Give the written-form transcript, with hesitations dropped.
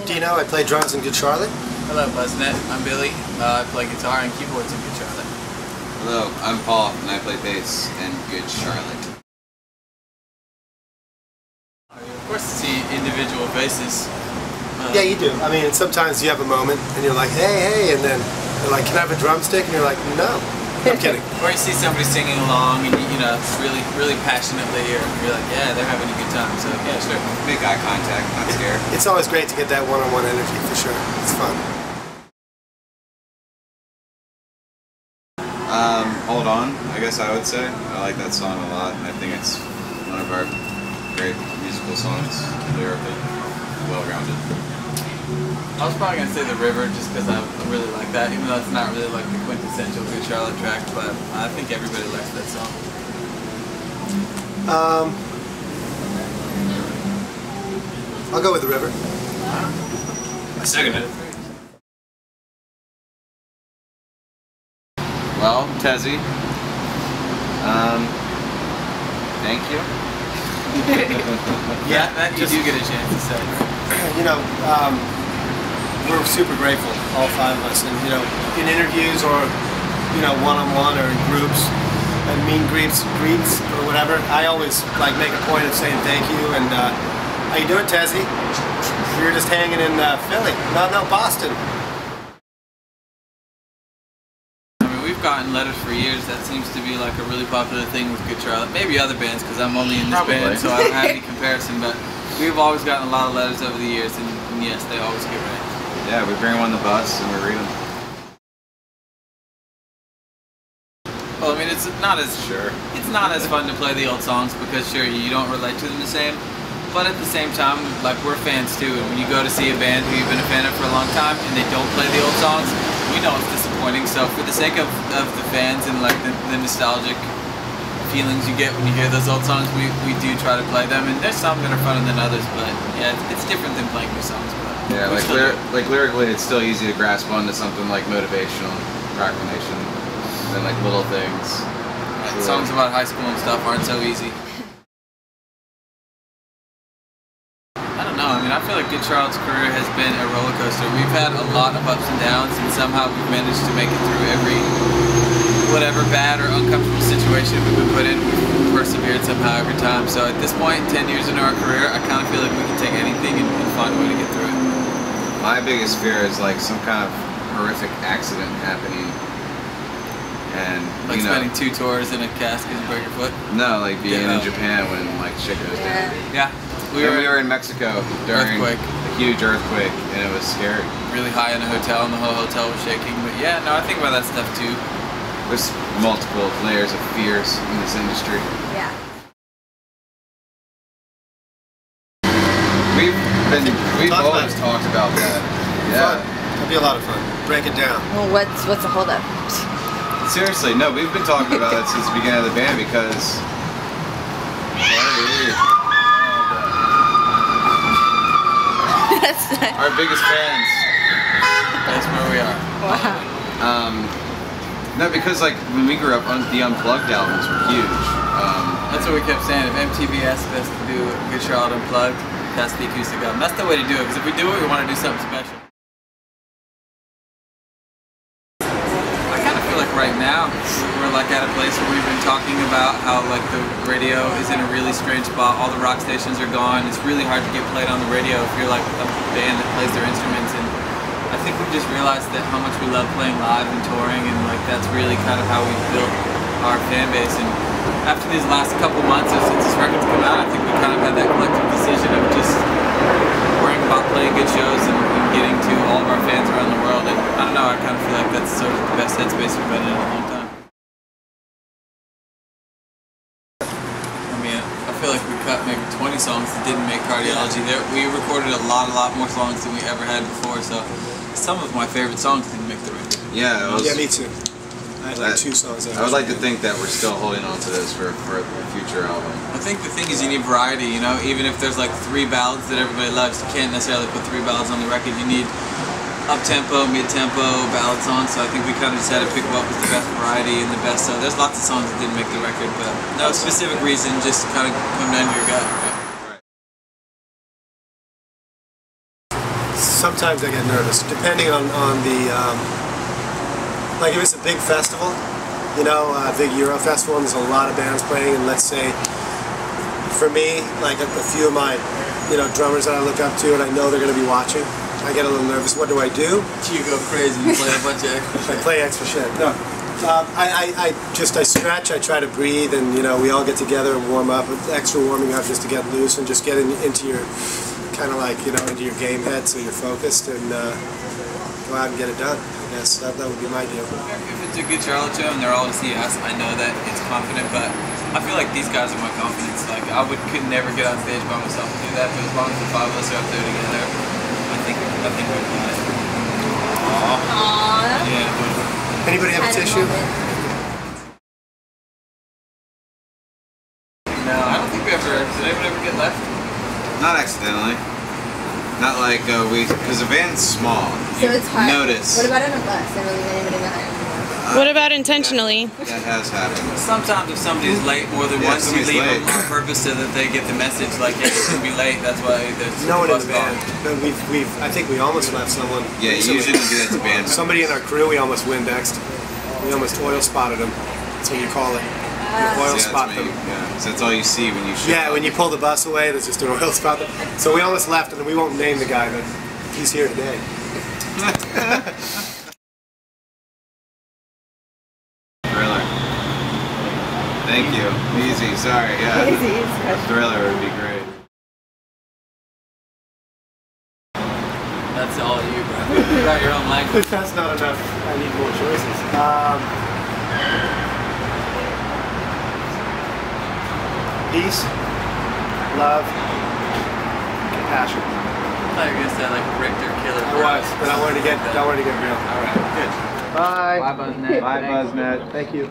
I'm Dino. I play drums in Good Charlotte. Hello, Buzznet. I'm Billy. I play guitar and keyboards in Good Charlotte. Hello, I'm Paul, and I play bass in Good Charlotte. Of course, to see individual faces. Yeah, you do. I mean, sometimes you have a moment, and you're like, hey, and then they're like, can I have a drumstick? And you're like, no. I'm kidding. Or you see somebody singing along, and you know, it's really passionately, or you're like, yeah, they're having a good time. So yeah, sure. Make eye contact, not scared. It's always great to get that one-on-one energy, for sure. It's fun. Hold On, I guess I would say. I like that song a lot, and I think it's one of our great musical songs, lyrically, well-rounded. I was probably going to say The River just because I really like that, even though it's not really like the quintessential Good Charlotte track, but I think everybody likes that song. I'll go with The River. I second it. Well, Tezzy, thank you. Yeah, that you do get a chance to say. You know, we're super grateful, all five of us, and you know, in interviews or you know, one-on-one or in groups and meet greets or whatever, I always like make a point of saying thank you and how you doing, Tezzy? We were just hanging in Philly, no, Boston. I mean, we've gotten letters for years. That seems to be like a really popular thing with Good Charlotte. Maybe other bands, because I'm only in this band, so I don't have any comparison. But we've always gotten a lot of letters over the years, and yes, they always get read. Yeah, we bring them on the bus and we read them. Well, I mean, it's not as fun to play the old songs because sure, you don't relate to them the same. But at the same time, like, we're fans too, and when you go to see a band who you've been a fan of for a long time and they don't play the old songs, we know it's disappointing. So for the sake of the fans and like the nostalgic feelings you get when you hear those old songs, we do try to play them, and there's some that are funner than others, but yeah, it's different than playing new songs. But yeah, like lyrically, it's still easy to grasp onto something like Motivational, Proclamation, than like Little Things. Yeah, songs about high school and stuff aren't so easy. I don't know, I mean, I feel like Good Charlotte's career has been a roller coaster. We've had a lot of ups and downs, and somehow we've managed to make it through every whatever bad or uncomfortable situation we've been put in. We've persevered somehow every time. So at this point, 10 years into our career, I kind of feel like we can take anything and find a way to get through it. My biggest fear is like some kind of horrific accident happening, and like spending 2 tours in a casket and break your foot. No, like being in Japan when like shit goes down. Yeah. We were in Mexico during a huge earthquake, and it was scary. Really high in a hotel, and the whole hotel was shaking. But yeah, no, I think about that stuff too. There's multiple layers of fears in this industry. Yeah. We've always talked about that. Yeah. It'll be a lot of fun. Break it down. Well, what's the holdup? Seriously, no, we've been talking about it since the beginning of the band because our biggest fans. That's where we are. Wow. No, because like when we grew up, the Unplugged albums were huge. That's what we kept saying. If MTV asked us to do Good Charlotte Unplugged, that's the acoustic album. That's the way to do it, because if we do it, we want to do something special. I kind of feel like right now, we're like at a place where we've been talking about how like the radio is in a really strange spot. All the rock stations are gone. It's really hard to get played on the radio if you're like a band that plays their instruments. And I think we've just realized that how much we love playing live and touring, and like that's really kind of how we've built our fan base. And after these last couple months since this record's come out, I think we kind of had that collective decision of just worrying about playing good shows and getting to all of our fans around the world. And I don't know, I kind of feel like that's sort of the best headspace we've been in a long time. I mean, I feel like we cut maybe 20 songs that didn't make Cardiology. We recorded a lot more songs than we ever had before, so some of my favorite songs didn't make the record. Yeah, yeah, me too. I had like 2 songs. I would like to think that we're still holding on to this for a future album. I think the thing is you need variety, you know, even if there's like 3 ballads that everybody loves, you can't necessarily put 3 ballads on the record. You need up-tempo, mid-tempo ballad songs, so I think we kind of just had to pick what was the best variety and the best. So there's lots of songs that didn't make the record, but no specific reason, just kind of come down to your gut. Right? sometimes I get nervous, depending on the, like if it's a big festival, you know, a big Euro festival, and there's a lot of bands playing, and let's say, for me, like a few of my, you know, drummers that I look up to, and I know they're going to be watching, I get a little nervous. What do? You go crazy, you play a bunch of extra shit. I play extra shit. No. I stretch, I try to breathe, and you know, we all get together and warm up, extra warming up just to get loose and just get into your, kind of like, you know, into your game head so you're focused and go out and get it done. I guess that would be my deal. If it's a good Charlotte show and they're all to see us, I know that it's confident, but I feel like these guys are my confidence. Like, could never get on stage by myself and do that, but as long as the 5 of us are up there together, I think we're fine. Aww. Yeah. Anybody have a tissue? No, I don't think we ever. Did anyone ever get left? Not accidentally. Not like because the van's small. So it's hard. Notice. What about on a bus? Never leave anybody behind. What about intentionally? That has happened. Sometimes if somebody's late more than once, we leave them on purpose so that they get the message like, hey, it's gonna be late. That's why there's No one in the bus band. gone. No, I think we almost left someone. Yeah, you usually don't do that to band. Somebody in our crew, we almost Windexed. We almost oil spotted them. That's what you call it. You oil spot them. Yeah, so that's all you see when you show Yeah, up. when you pull the bus away, there's just an oil spot. So we almost left, and we won't name the guy, but he's here today. Thriller. Thank you. Easy. Sorry. Yeah. Easy. A Thriller would be great. That's all you, bro. You got your own language. If that's not enough, I need more choices. Peace, love, compassion. I thought you were gonna say like Richter Killer. I was, but I wanted to get real. All right. Good. Bye. Bye, Buzznet. Bye, Buzznet. Thank you.